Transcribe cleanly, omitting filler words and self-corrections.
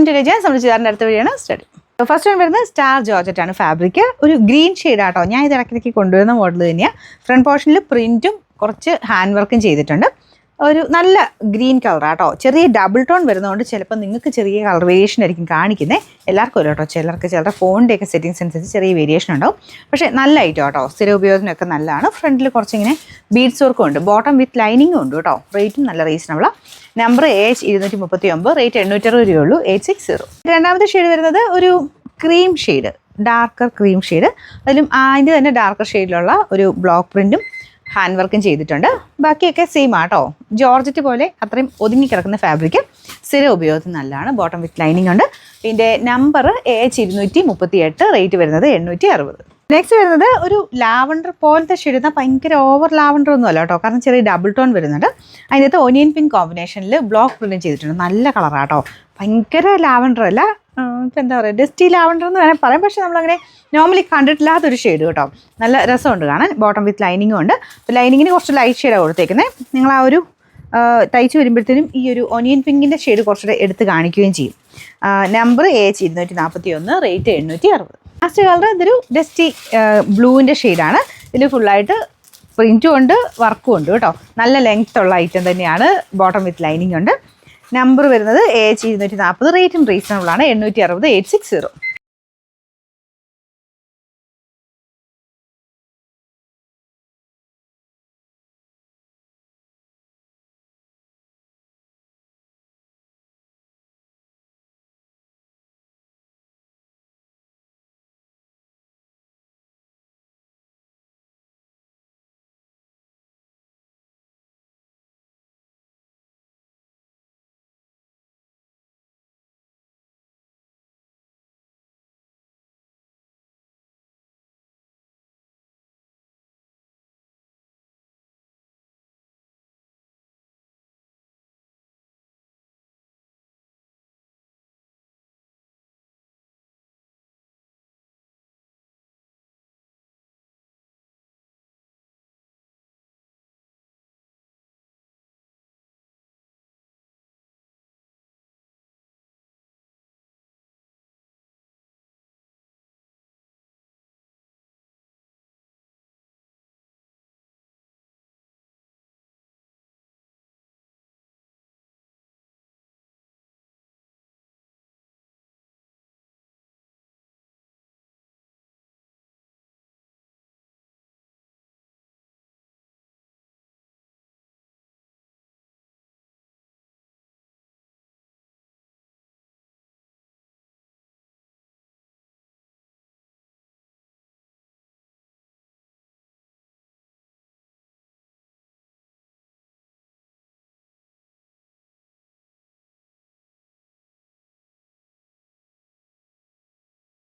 Welcome to രജാസ്. നമ്മൾ ചുരിദാറിൻ്റെ അടുത്ത വഴിയാണ് സ്റ്റഡി. ഫസ്റ്റ് വൺ വരുന്നത് സ്റ്റാർ ജോർജറ്റ് ആണ് ഫാബ്രിക്. ഒരു ഗ്രീൻ ഷെയ്ഡാട്ടോ. ഞാൻ ഇത് ഇടയ്ക്കിടയ്ക്ക് കൊണ്ടുവരുന്ന മോഡൽ തന്നെയാണ്. ഫ്രണ്ട് പോർഷനിൽ പ്രിൻറ്റും കുറച്ച് ഹാൻഡ് വർക്കും ചെയ്തിട്ടുണ്ട്. ഒരു നല്ല ഗ്രീൻ കളറാട്ടോ. ചെറിയ ഡബിൾ ടോൺ വരുന്നതുകൊണ്ട് ചിലപ്പോൾ നിങ്ങൾക്ക് ചെറിയ കളർ വേരിയേഷൻ ആയിരിക്കും കാണിക്കുന്നത്. എല്ലാവർക്കും അല്ല കേട്ടോ, ചിലരുടെ ഫോണിൻ്റെയൊക്കെ സെറ്റിങ്സ് അനുസരിച്ച് ചെറിയ വേരിയേഷൻ ഉണ്ടാവും. പക്ഷേ നല്ല ഐറ്റം കേട്ടോ, സ്ഥിര ഉപയോഗത്തിനൊക്കെ നല്ലതാണ്. ഫ്രണ്ടിൽ കുറച്ചിങ്ങനെ ബീഡ്സ് വർക്കും ഉണ്ട്, ബോട്ടം വിത്ത് ലൈനിങ്ങും ഉണ്ട് കേട്ടോ. റേറ്റും നല്ല റീസണബിളാണ്. നമ്പർ AH239, റേറ്റ് 860 രൂപയുള്ളൂ. 860. രണ്ടാമത്തെ ഷെയ്ഡ് വരുന്നത് ഒരു cream shade, darker cream shade. അതിലും അതിൻ്റെ തന്നെ ഡാർക്കർ ഷെയ്ഡിലുള്ള ഒരു ബ്ലോക്ക് പ്രിൻറ്റും ഹാൻഡ് വർക്കും ചെയ്തിട്ടുണ്ട്. ബാക്കിയൊക്കെ സെയിം ആട്ടോ. ജോർജറ്റ് പോലെ അത്രയും ഒതുങ്ങി കിടക്കുന്ന ഫാബ്രിക്, സ്ഥിര ഉപയോഗത്തിന് നല്ലതാണ്. ബോട്ടം വിത്ത് ലൈനിങ് ഉണ്ട്. ഇതിൻ്റെ നമ്പർ AH238, റേറ്റ് വരുന്നത് 860. നെക്സ്റ്റ് വരുന്നത് ഒരു ലാവണ്ടർ പോലത്തെ ഷെയ്ഡ്. ഭയങ്കര ഓവർ ലാവണ്ടർ ഒന്നും അല്ല കേട്ടോ, കാരണം ചെറിയ ഡബിൾ ടോൺ വരുന്നുണ്ട്. അതിനകത്ത് ഒനിയൻ പിങ്ക് കോമ്പിനേഷനിൽ ബ്ലോക്ക് പ്രിൻറ്റും ചെയ്തിട്ടുണ്ട്. നല്ല കളറാട്ടോ, ഭയങ്കര ലാവണ്ടർ അല്ല, ഇപ്പം എന്താ പറയുക, ഡസ്റ്റി ലാവണ്ടർ എന്ന് വേണമെങ്കിൽ പറയാം. പക്ഷേ നമ്മളങ്ങനെ നോർമലി കണ്ടിട്ടില്ലാത്തൊരു ഷെയ്ഡ് കേട്ടോ. നല്ല രസമുണ്ട് കാണാൻ. ബോട്ടം വിത്ത് ലൈനിങ്ങും ഉണ്ട്. അപ്പോൾ ലൈനിങ്ങിന് കുറച്ച് ലൈറ്റ് ഷെയ്ഡാണ് കൊടുത്തേക്കുന്നത്. നിങ്ങൾ ആ ഒരു തയ്ച്ച് വരുമ്പോഴത്തേനും ഈ ഒരു ഒനിയൻ പിങ്കിൻ്റെ ഷെയ്ഡ് കുറച്ചുകൂടെ എടുത്ത് കാണിക്കുകയും ചെയ്യും. Number AH241, rate 860. Last colour ഇതൊരു ഡസ്റ്റി ബ്ലൂവിൻ്റെ ഷെയ്ഡാണ്. ഇതിൽ ഫുള്ളായിട്ട് പ്രിൻറ്റും ഉണ്ട്, വർക്കും ഉണ്ട് കേട്ടോ. നല്ല ലെങ്ത് ഉള്ള ഐറ്റം തന്നെയാണ്. ബോട്ടം വിത്ത് ലൈനിങ് ഉണ്ട്. നമ്പർ വരുന്നത് AH240, റേറ്റും റീസണബിൾ ആണ്. 860, 860.